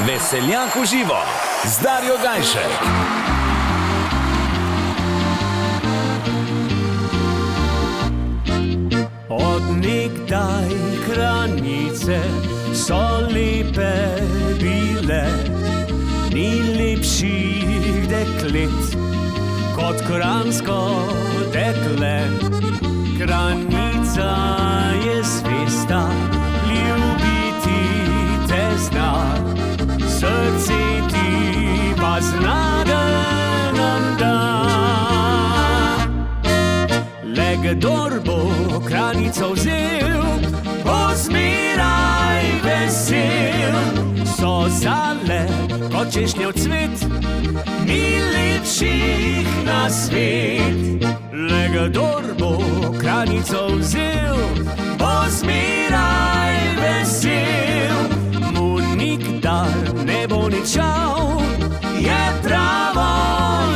Veseljak v živo z Darjo Gajšek. Od nekdaj Kranice so lepe bile, ni lepših deklet kot kranjsko dekle. Kranica je zvesta, ljubiti te zna, srce ti pa zna, da nam da. Le kdor bo Kranico vzel, bo zmeraj vesel. So zale kot češnjev cvet, ni lepših na svet. Le kdor bo Kranico vzel, bo zmeraj vesel. Mu nikdar ne bo ničal, je pravo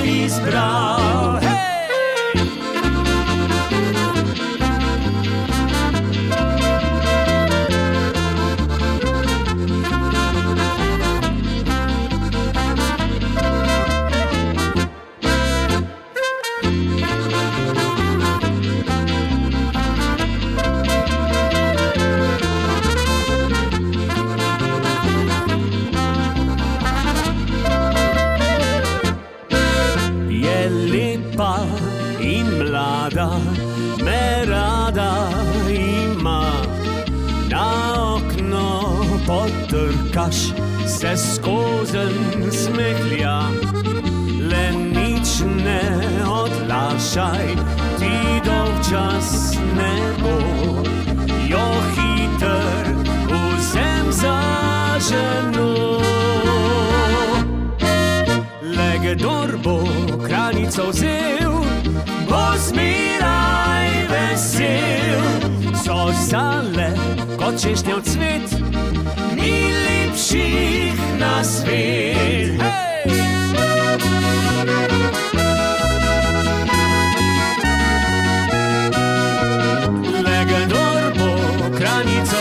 izbral. In mlada me rada ima, na okno potrkaš, se skozenj smehlja. Le nič ne odlašaj, ti dolgčas ne bo, jo hiter vzem za ženo. Le kdor bo Kranico vzel, bo zmeraj vesel. So zale kot češnjev cvet, ni lepših na svet. Le kdor bo Kranico